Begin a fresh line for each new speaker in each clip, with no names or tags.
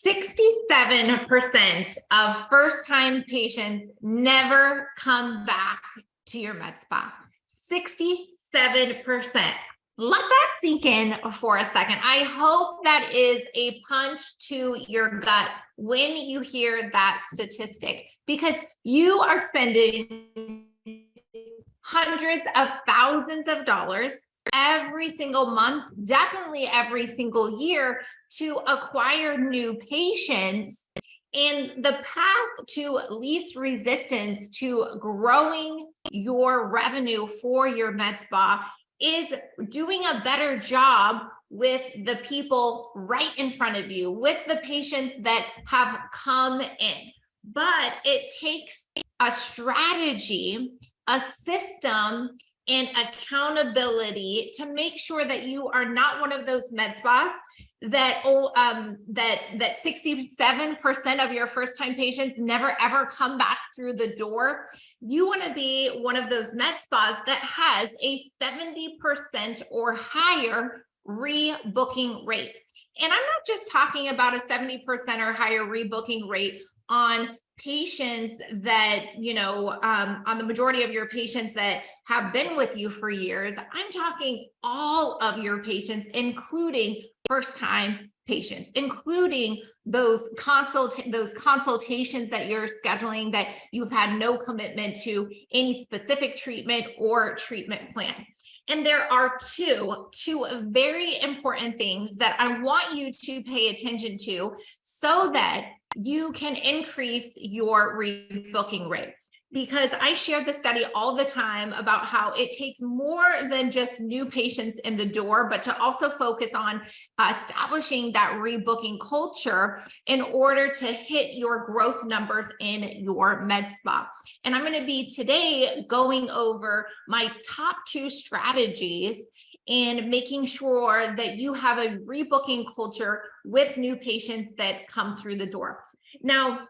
67% of first-time patients never come back to your med spa. 67%. Let that sink in for a second. I hope that is a punch to your gut when you hear that statistic, because you are spending hundreds of thousands of dollars every single month, definitely every single year, to acquire new patients. And the path to least resistance to growing your revenue for your med spa is doing a better job with the people right in front of you, with the patients that have come in. But it takes a strategy, a system, and accountability to make sure that you are not one of those med spas that 67% of your first-time patients never ever come back through the door. You want to be one of those med spas that has a 70% or higher rebooking rate. And I'm not just talking about a 70% or higher rebooking rate on patients that, on the majority of your patients that have been with you for years. I'm talking all of your patients, including first-time patients, including those consultations that you're scheduling that you've had no commitment to any specific treatment or treatment plan. And there are two very important things that I want you to pay attention to so that you can increase your rebooking rate. Because I share the study all the time about how it takes more than just new patients in the door, but to also focus on establishing that rebooking culture in order to hit your growth numbers in your med spa. And I'm going to be today going over my top 2 strategies in making sure that you have a rebooking culture with new patients that come through the door. Now,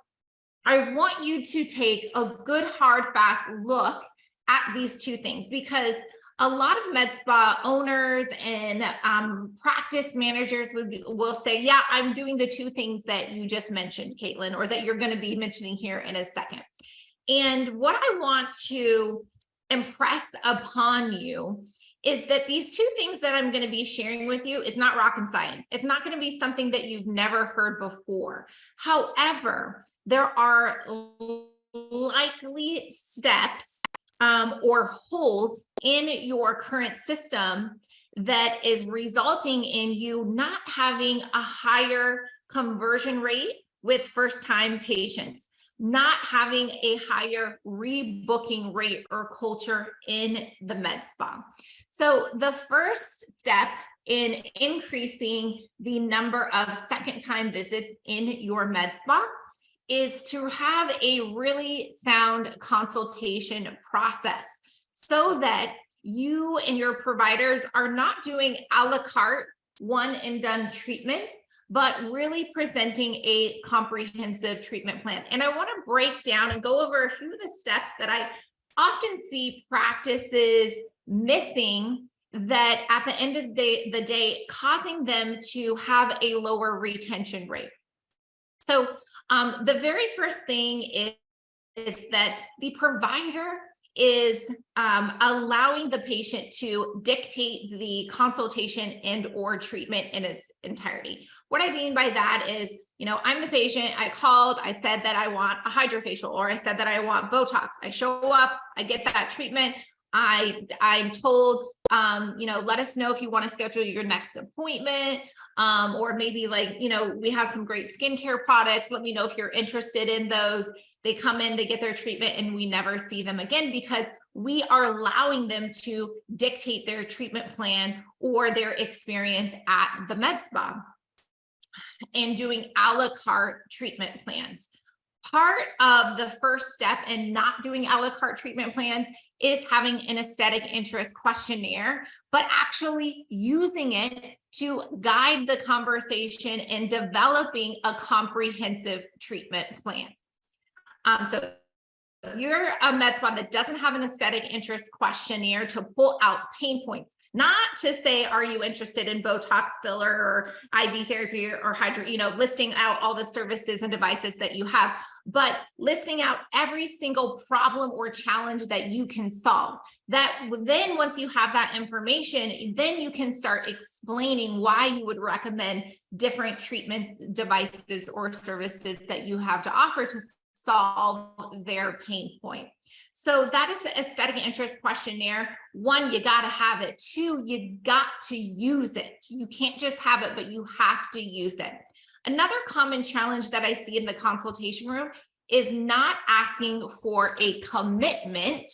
I want you to take a good, hard, fast look at these 2 things, because a lot of med spa owners and practice managers will say, yeah, I'm doing the 2 things that you just mentioned, Caitlin, or that you're going to be mentioning here in a second. And what I want to impress upon you is that these 2 things that I'm going to be sharing with you is not rocket science. It's not going to be something that you've never heard before. However, there are likely steps or holes in your current system that is resulting in you not having a higher conversion rate with first-time patients, not having a higher rebooking rate or culture in the med spa. So the first step in increasing the number of second-time visits in your med spa is to have a really sound consultation process so that you and your providers are not doing a la carte one and done treatments, but really presenting a comprehensive treatment plan. And I want to break down and go over a few of the steps that I often see practices missing that at the end of the day causing them to have a lower retention rate. So the very first thing is that the provider is allowing the patient to dictate the consultation and or treatment in its entirety. What I mean by that is, I'm the patient, I called, I said that I want a hydrofacial, or I said that I want Botox. I show up, I get that treatment. I'm told, let us know if you want to schedule your next appointment. Or maybe we have some great skincare products. Let me know if you're interested in those. They come in, they get their treatment, and we never see them again because we are allowing them to dictate their treatment plan or their experience at the med spa and doing a la carte treatment plans. Part of the first step in not doing a la carte treatment plans is having an aesthetic interest questionnaire, but actually using it to guide the conversation in developing a comprehensive treatment plan. So if you're a med spa that doesn't have an aesthetic interest questionnaire to pull out pain points, Not to say, are you interested in Botox filler or IV therapy or listing out all the services and devices that you have, but listing out every single problem or challenge that you can solve. That then once you have that information, then you can start explaining why you would recommend different treatments, devices, or services that you have to offer to solve their pain point. So that is an aesthetic interest questionnaire. 1, you got to have it. 2, you got to use it. You can't just have it, but you have to use it. Another common challenge that I see in the consultation room is not asking for a commitment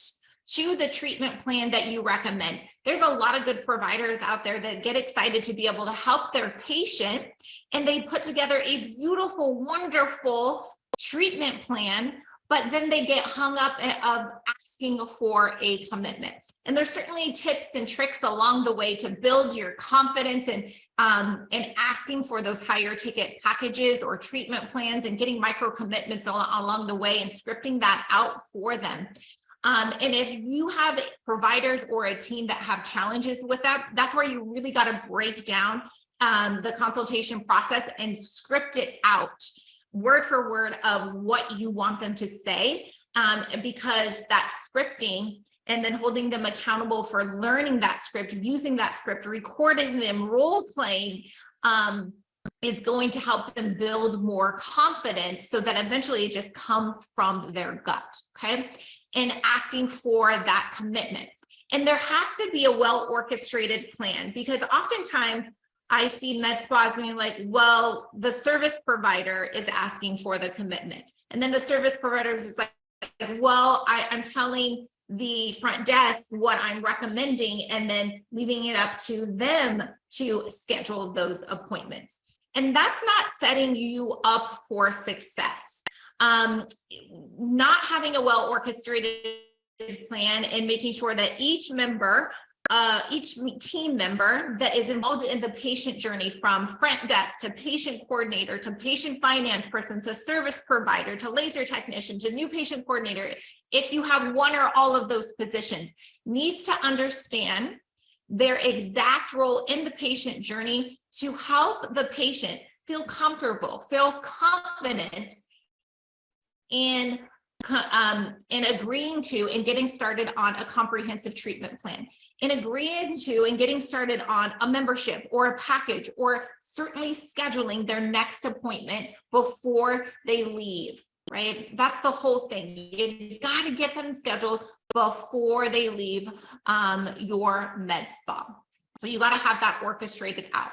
to the treatment plan that you recommend. There's a lot of good providers out there that get excited to be able to help their patient, and they put together a beautiful, wonderful treatment plan, but then they get hung up of asking for a commitment. And there's certainly tips and tricks along the way to build your confidence and asking for those higher ticket packages or treatment plans and getting micro commitments along the way and scripting that out for them. And if you have providers or a team that have challenges with that, that's where you really got to break down the consultation process and script it out word for word of what you want them to say, because that scripting and then holding them accountable for learning that script, using that script, recording them, role playing, is going to help them build more confidence so that eventually it just comes from their gut, okay? And asking for that commitment. And there has to be a well-orchestrated plan, because oftentimes I see med spas being like, well, the service provider is asking for the commitment. And then the service provider is like, well, I'm telling the front desk what I'm recommending and then leaving it up to them to schedule those appointments. And that's not setting you up for success. Not having a well-orchestrated plan and making sure that each member, each team member that is involved in the patient journey, from front desk to patient coordinator to patient finance person to service provider to laser technician to new patient coordinator, if you have one or all of those positions, needs to understand their exact role in the patient journey to help the patient feel comfortable, feel confident in agreeing to and getting started on a comprehensive treatment plan, in agreeing to and getting started on a membership or a package, or certainly scheduling their next appointment before they leave, right? That's the whole thing. You got to get them scheduled before they leave your med spa. So you got to have that orchestrated out.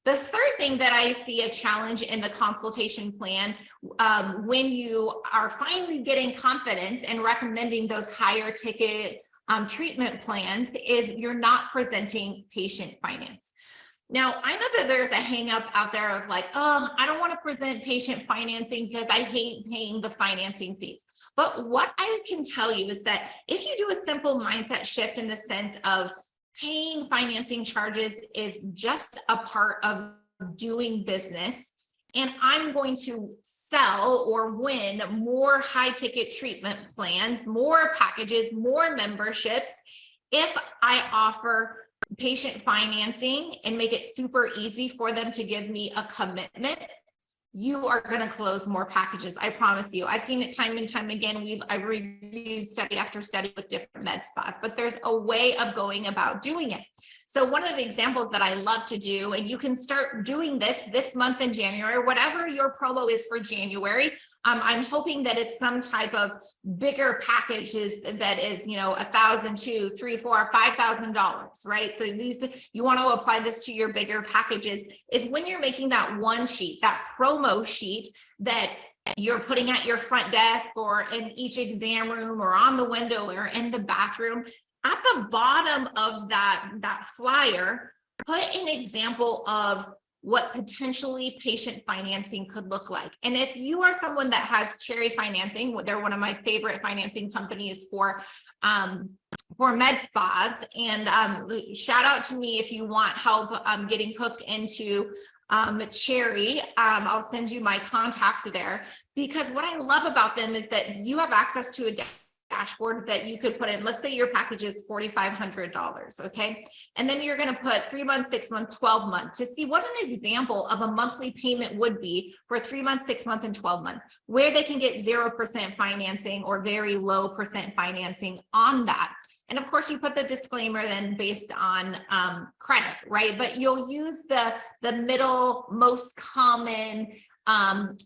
The third thing that I see a challenge in the consultation plan, when you are finally getting confidence and recommending those higher ticket treatment plans, is you're not presenting patient finance. Now, I know that there's a hang up out there of like, oh, I don't want to present patient financing because I hate paying the financing fees. But what I can tell you is that if you do a simple mindset shift in the sense of paying financing charges is just a part of doing business, and I'm going to sell or win more high ticket treatment plans, more packages, more memberships, if I offer patient financing and make it super easy for them to give me a commitment, you are going to close more packages. I promise you. I've seen it time and time again. I've reviewed study after study with different med spas, but there's a way of going about doing it. So one of the examples that I love to do, and you can start doing this month in January, whatever your promo is for January, I'm hoping that it's some type of bigger packages that is, $1,000, $2,000, $3,000, $4,000, $5,000, right? So these, you want to apply this to your bigger packages, is when you're making that one sheet, that promo sheet that you're putting at your front desk or in each exam room or on the window or in the bathroom. At the bottom of that flyer, put an example of what potentially patient financing could look like. And if you are someone that has Cherry Financing, they're one of my favorite financing companies for med spas, and shout out to me if you want help getting hooked into Cherry. I'll send you my contact there, because what I love about them is that you have access to a dashboard that you could put in. Let's say your package is $4,500, okay? And then you're gonna put 3 months, 6 months, 12 months to see what an example of a monthly payment would be for 3 months, 6 months, and 12 months, where they can get 0% financing or very low percent financing on that. And of course, you put the disclaimer then based on credit, right? But you'll use the middle most common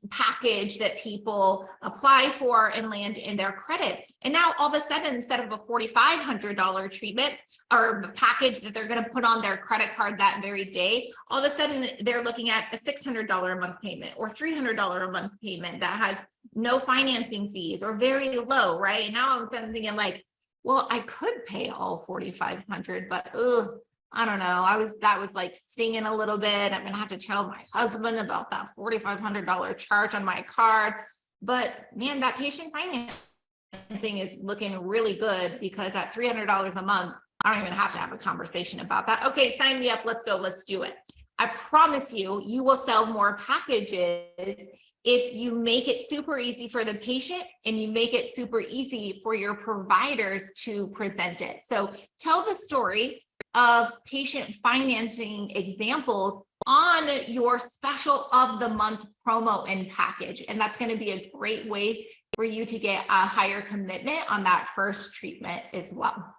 package that people apply for and land in their credit. And now all of a sudden, instead of a $4,500 treatment or package that they're going to put on their credit card that very day, all of a sudden they're looking at a $600 a month payment or $300 a month payment that has no financing fees or very low, right? And now all of a sudden thinking like, well, I could pay all $4,500, but I don't know. That was like stinging a little bit. I'm gonna have to tell my husband about that $4,500 charge on my card. But man, that patient financing is looking really good because at $300 a month, I don't even have to have a conversation about that. Okay, sign me up. Let's go. Let's do it. I promise you, you will sell more packages if you make it super easy for the patient and you make it super easy for your providers to present it. So tell the story of patient financing examples on your special of the month promo and package. And that's going to be a great way for you to get a higher commitment on that first treatment as well.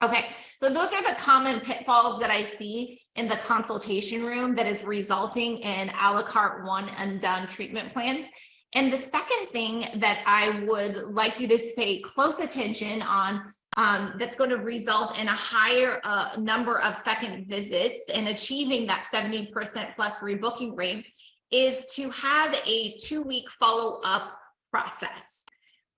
Okay, so those are the common pitfalls that I see in the consultation room that is resulting in a la carte one and done treatment plans. And the second thing that I would like you to pay close attention on that's going to result in a higher number of second visits and achieving that 70% plus rebooking rate is to have a 2-week follow-up process.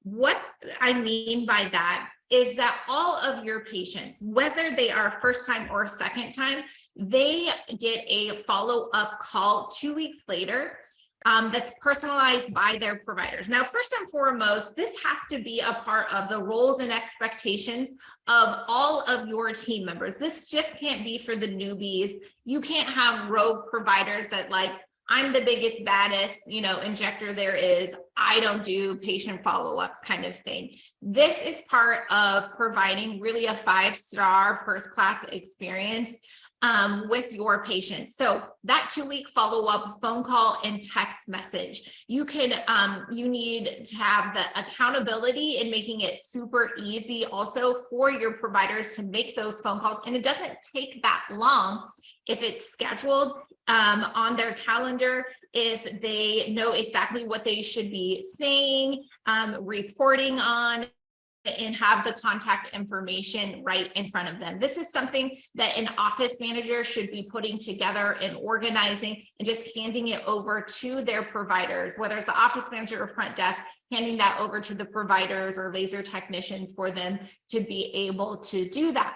What I mean by that is that all of your patients, whether they are first time or second time, they get a follow-up call 2 weeks later that's personalized by their providers. Now, first and foremost, this has to be a part of the roles and expectations of all of your team members. This just can't be for the newbies. You can't have rogue providers that like, I'm the biggest, baddest, injector there is. I don't do patient follow-ups kind of thing. This is part of providing really a 5-star first-class experience with your patients. So that 2-week follow-up phone call and text message, you need to have the accountability in making it super easy also for your providers to make those phone calls. And it doesn't take that long if it's scheduled on their calendar, if they know exactly what they should be saying, reporting on, and have the contact information right in front of them. This is something that an office manager should be putting together and organizing and just handing it over to their providers, whether it's the office manager or front desk, handing that over to the providers or laser technicians for them to be able to do that.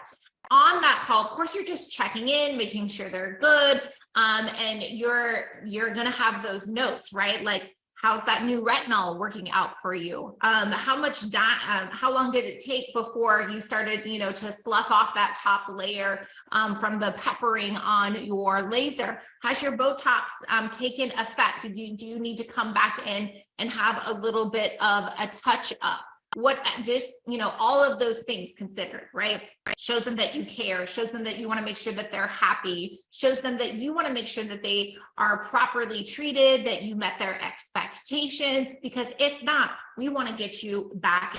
On that call, of course, you're just checking in, making sure they're good. And you're going to have those notes, right? Like, how's that new retinol working out for you? How long did it take before you started, to slough off that top layer from the peppering on your laser? Has your Botox taken effect? Do you need to come back in and have a little bit of a touch up? All of those things considered, right? Shows them that you care, shows them that you want to make sure that they're happy, shows them that you want to make sure that they are properly treated, that you met their expectations, because if not, we want to get you back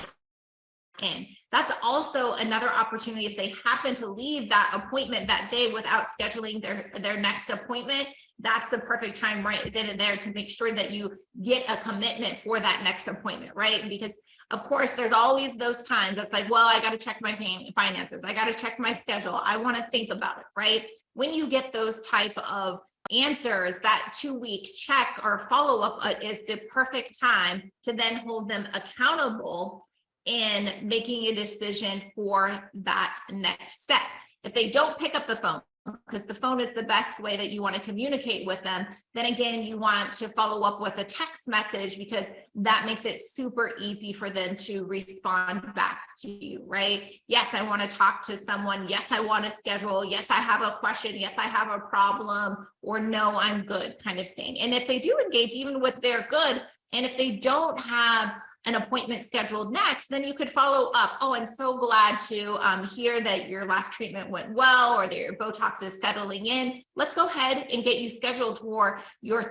in. That's also another opportunity if they happen to leave that appointment that day without scheduling their next appointment. That's the perfect time right then and there to make sure that you get a commitment for that next appointment, right? Because of course, there's always those times that's like, well, I got to check my finances. I got to check my schedule. I want to think about it, right? When you get those type of answers, that 2-week check or follow-up is the perfect time to then hold them accountable in making a decision for that next step. If they don't pick up the phone, because the phone is the best way that you want to communicate with them, then again, you want to follow up with a text message because that makes it super easy for them to respond back to you, right? Yes, I want to talk to someone. Yes, I want to schedule. Yes, I have a question. Yes, I have a problem, or no, I'm good kind of thing. And if they do engage, even with they're good, and if they don't have an appointment scheduled next, then you could follow up. Oh, I'm so glad to hear that your last treatment went well, or that your Botox is settling in. Let's go ahead and get you scheduled for your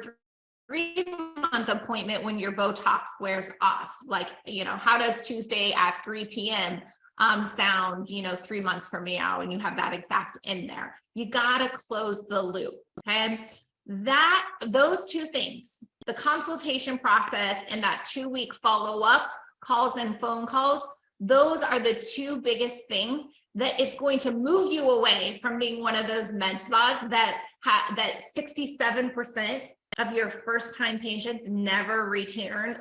3-month appointment when your Botox wears off. Like, how does Tuesday at 3 p.m. sound, 3 months from now, and you have that exact in there. You got to close the loop. Okay. Those two things, the consultation process and that 2-week follow-up calls and phone calls, those are the two biggest things that is going to move you away from being one of those med spas that 67% of your first-time patients never return,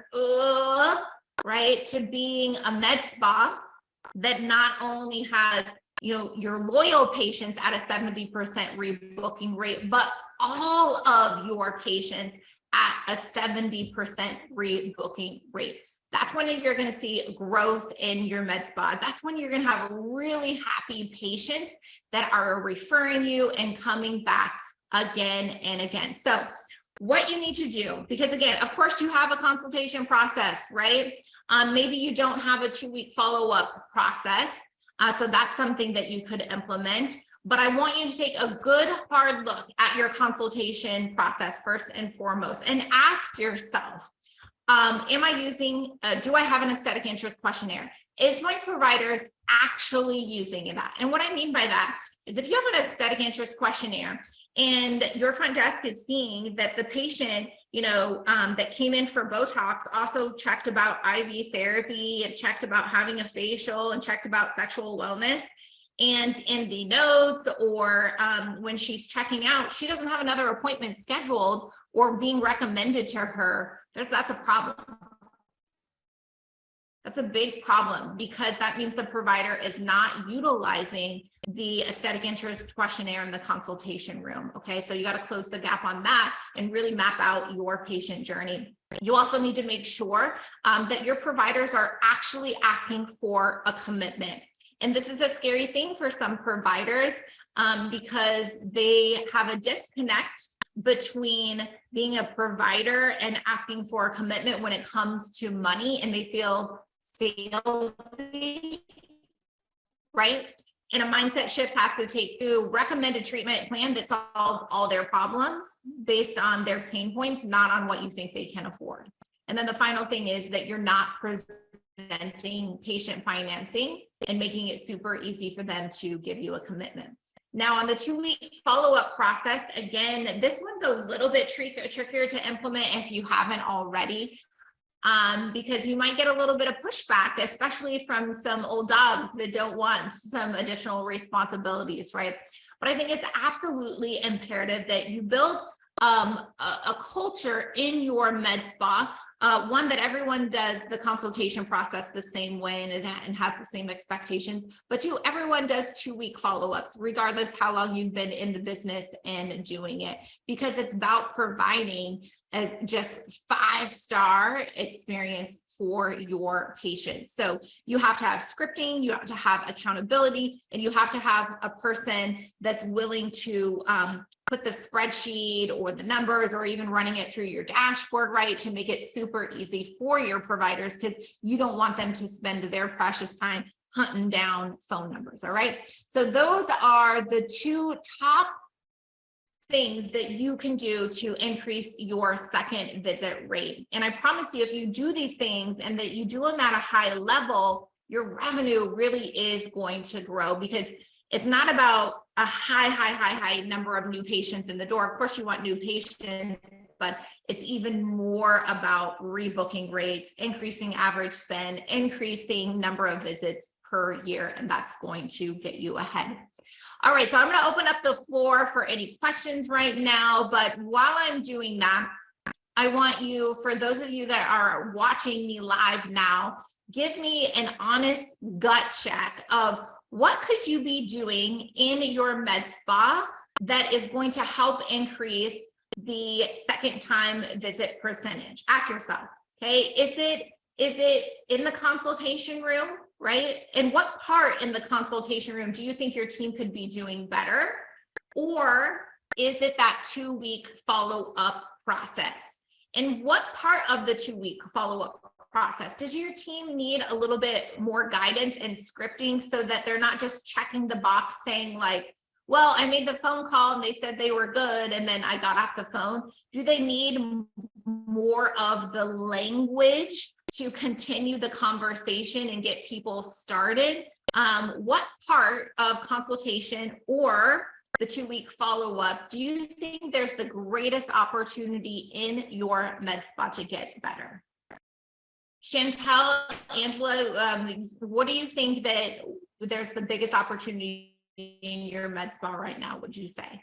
right, to being a med spa that not only has your loyal patients at a 70% rebooking rate, but all of your patients at a 70% rebooking rate. That's when you're going to see growth in your med spa. That's when you're going to have really happy patients that are referring you and coming back again and again. So what you need to do, because again, of course you have a consultation process, right? Maybe you don't have a 2-week follow-up process. So that's something that you could implement, but I want you to take a good hard look at your consultation process first and foremost, and ask yourself, do I have an aesthetic interest questionnaire? Is my providers actually using that? And what I mean by that is, if you have an aesthetic interest questionnaire and your front desk is seeing that the patient, that came in for Botox also checked about IV therapy and checked about having a facial and checked about sexual wellness, and in the notes or when she's checking out, she doesn't have another appointment scheduled or being recommended to her, that's a problem. That's a big problem, because that means the provider is not utilizing the aesthetic interest questionnaire in the consultation room. Okay, so you got to close the gap on that and really map out your patient journey. You also need to make sure that your providers are actually asking for a commitment. And this is a scary thing for some providers because they have a disconnect between being a provider and asking for a commitment when it comes to money, and they feel salesy, right? And a mindset shift has to take to recommend a treatment plan that solves all their problems based on their pain points, not on what you think they can afford. And then the final thing is that you're not presenting patient financing and making it super easy for them to give you a commitment. Now, on the 2-week follow-up process, again, this one's a little bit trickier to implement if you haven't already, because you might get a little bit of pushback, especially from some old dogs that don't want some additional responsibilities, right? But I think it's absolutely imperative that you build a culture in your med spa, one that everyone does the consultation process the same way and has the same expectations, but 2, everyone does 2-week follow-ups, regardless how long you've been in the business and doing it, because it's about providing a just 5-star experience for your patients. So you have to have scripting, you have to have accountability, and you have to have a person that's willing to put the spreadsheet or the numbers or even running it through your dashboard, right, to make it super easy for your providers, because you don't want them to spend their precious time hunting down phone numbers. All right. So those are the 2 top things that you can do to increase your second visit rate. And I promise you, if you do these things and that you do them at a high level, your revenue really is going to grow, because it's not about a high number of new patients in the door. Of course, you want new patients, but it's even more about rebooking rates, increasing average spend, increasing number of visits per year, and that's going to get you ahead. All right, so I'm going to open up the floor for any questions right now, but while I'm doing that, I want you, for those of you that are watching me live now, give me an honest gut check of what could you be doing in your med spa that is going to help increase the second time visit percentage. Ask yourself, okay, is it in the consultation room, right? And what part in the consultation room do you think your team could be doing better? Or is it that 2-week follow-up process? And what part of the 2-week follow-up process? Does your team need a little bit more guidance and scripting so that they're not just checking the box saying like, well, I made the phone call and they said they were good and then I got off the phone? Do they need more of the language to continue the conversation and get people started? What part of consultation or the 2-week follow-up do you think there's the greatest opportunity in your med spa to get better? Chantel, Angela, what do you think that there's the biggest opportunity in your med spa right now, would you say?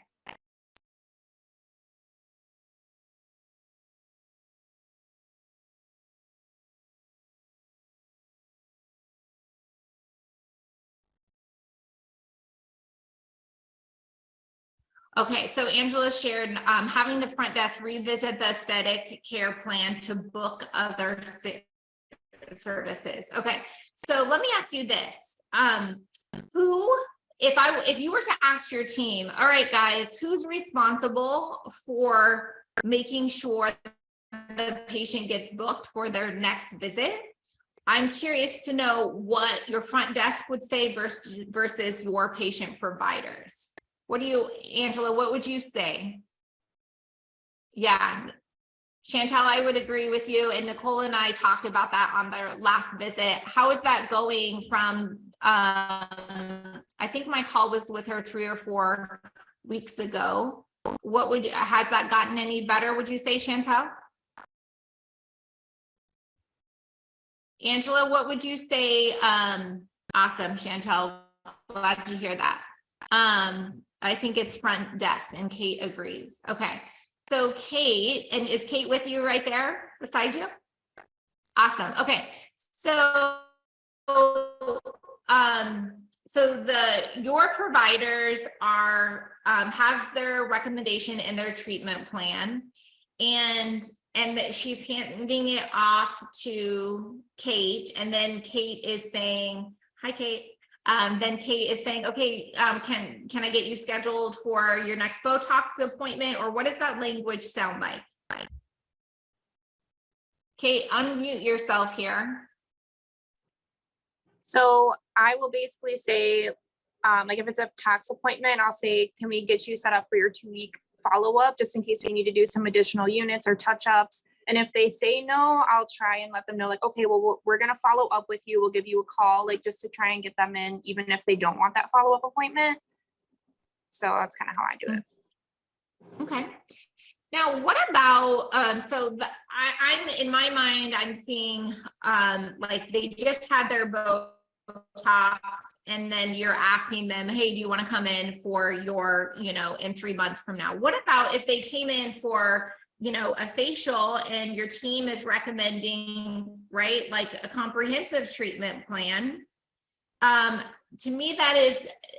Okay, so Angela shared having the front desk revisit the aesthetic care plan to book other services. Okay, so let me ask you this. If you were to ask your team, all right, guys, who's responsible for making sure the patient gets booked for their next visit? I'm curious to know what your front desk would say versus your patient providers. What do you, Angela, what would you say? Yeah, Chantel, I would agree with you. And Nicole and I talked about that on their last visit. How is that going from, I think my call was with her 3 or 4 weeks ago. Has that gotten any better, would you say, Chantel? Angela, what would you say? Awesome, Chantel, glad to hear that. I think it's front desk and Kate agrees. Okay. So Kate, and is Kate with you right there beside you? Awesome. Okay. So your providers has their recommendation in their treatment plan, and that she's handing it off to Kate, and then Kate is saying, hi Kate. Then Kate is saying, okay, can I get you scheduled for your next Botox appointment? Or what does that language sound like? Kate, unmute yourself here.
So I will basically say, like if it's a tox appointment, I'll say, can we get you set up for your 2-week follow-up just in case we need to do some additional units or touch-ups? And if they say no, I'll try and let them know like, okay, well, we're going to follow up with you. We'll give you a call, like just to try and get them in, even if they don't want that follow-up appointment. So that's kind of how I do it.
Okay. Now, what about, I'm in my mind, I'm seeing like they just had their Botox and then you're asking them, hey, do you want to come in for your, in 3 months from now? What about if they came in for, a facial and your team is recommending, right, like a comprehensive treatment plan? To me,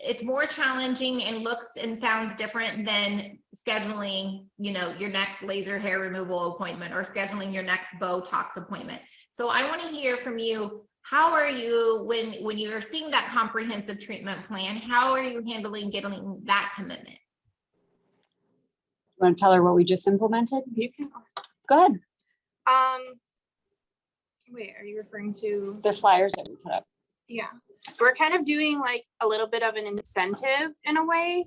it's more challenging and looks and sounds different than scheduling, your next laser hair removal appointment or scheduling your next Botox appointment. So I want to hear from you. How are you, when you're seeing that comprehensive treatment plan, how are you handling getting that commitment?
You want to tell her what we just implemented?
You can
Go ahead.
Wait, are you referring to
The flyers that we put up.
Yeah, we're kind of doing like a little bit of an incentive in a way,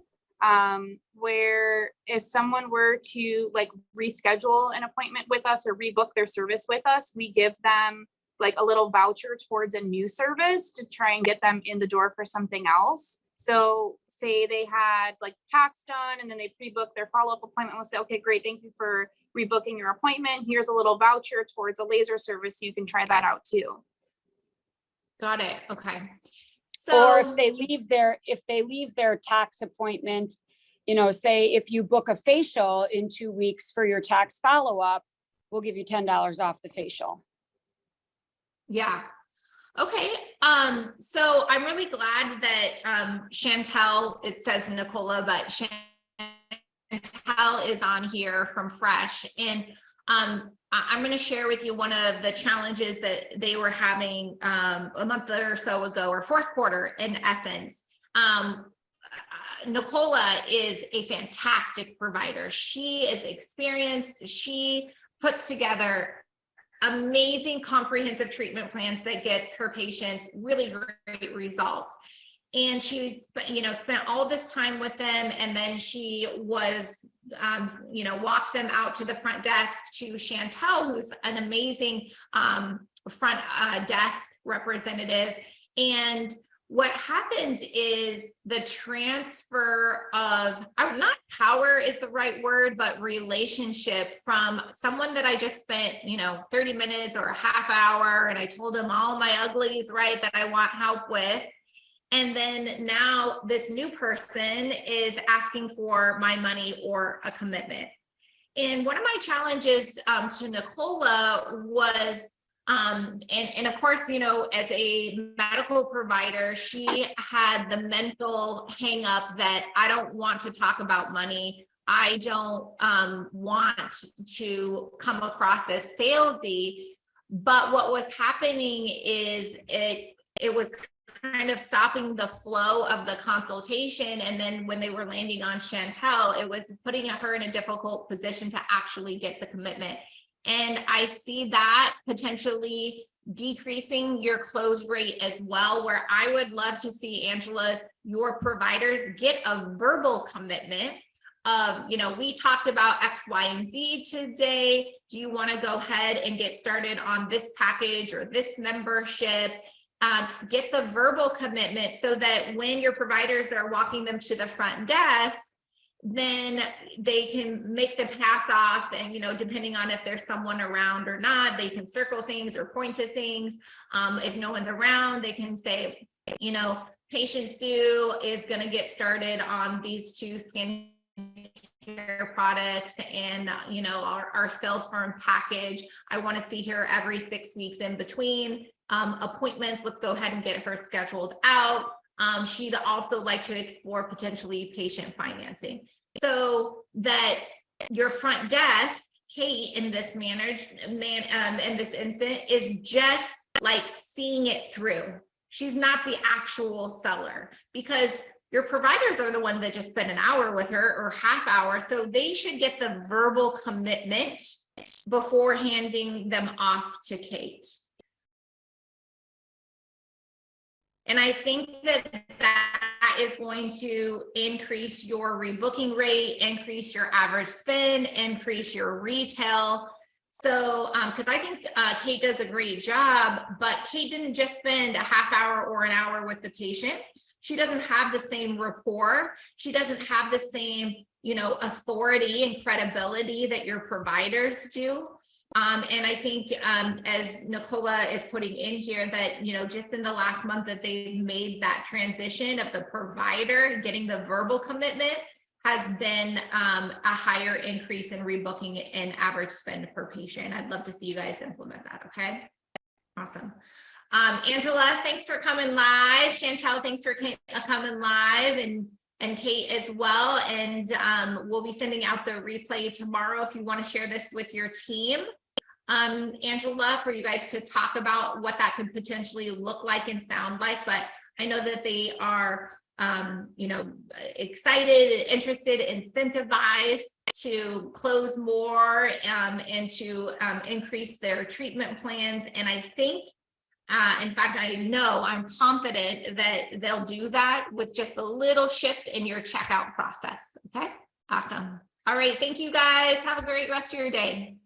where if someone were to like reschedule an appointment with us or rebook their service with us, we give them like a little voucher towards a new service to try and get them in the door for something else. So say they had like tox done and then they pre-booked their follow-up appointment, we'll say, okay, great, thank you for rebooking your appointment. Here's a little voucher towards a laser service. So you can try that out too.
Got it. Okay. So,
Or if they leave their tax appointment, say if you book a facial in 2 weeks for your tax follow-up, we'll give you $10 off the facial.
yeah. Okay. So I'm really glad that Chantel, it says Nicola, but Chantel is on here from Fresh. And I'm going to share with you one of the challenges that they were having a month or so ago, or fourth quarter in essence. Nicola is a fantastic provider. She is experienced. She puts together amazing comprehensive treatment plans that gets her patients really great results. And she, spent all this time with them, and then she was, walked them out to the front desk to Chantel, who's an amazing front desk representative. And what happens is the transfer of, not power is the right word, but relationship from someone that I just spent, 30 minutes or a half hour, and I told them all my uglies, right, that I want help with. And then now this new person is asking for my money or a commitment. And one of my challenges to Nicola was, and of course, as a medical provider, she had the mental hang up that I don't want to talk about money. I don't want to come across as salesy. But what was happening is it was kind of stopping the flow of the consultation. And then when they were landing on Chantel, it was putting her in a difficult position to actually get the commitment. And I see that potentially decreasing your close rate as well, where I would love to see, Angela, your providers get a verbal commitment of, we talked about X, Y, and Z today. Do you want to go ahead and get started on this package or this membership? Get the verbal commitment so that when your providers are walking them to the front desk, then they can make the pass off, and depending on if there's someone around or not, they can circle things or point to things. If no one's around, they can say, patient Sue is going to get started on these 2 skincare products and our sales firm package. I want to see her every 6 weeks in between appointments. Let's go ahead and get her scheduled out. She'd also like to explore potentially patient financing, so that your front desk, Kate, in this in this instance, is just like seeing it through. She's not the actual seller, because your providers are the ones that just spent an hour with her or half hour. So they should get the verbal commitment before handing them off to Kate. And I think that is going to increase your rebooking rate, increase your average spend, increase your retail. So, because I think Kate does a great job, but Kate didn't just spend a half hour or an hour with the patient. She doesn't have the same rapport. She doesn't have the same, authority and credibility that your providers do. And I think as Nicola is putting in here that, just in the last month that they've made that transition of the provider getting the verbal commitment has been a higher increase in rebooking and average spend per patient. I'd love to see you guys implement that. Okay. Awesome. Angela, thanks for coming live. Chantel, thanks for coming live, and Kate as well. And we'll be sending out the replay tomorrow if you want to share this with your team. Angela, for you guys to talk about what that could potentially look like and sound like, but I know that they are, excited, interested, incentivized to close more and to increase their treatment plans. And I think, in fact, I'm confident that they'll do that with just a little shift in your checkout process. Okay, awesome. All right, thank you guys. Have a great rest of your day.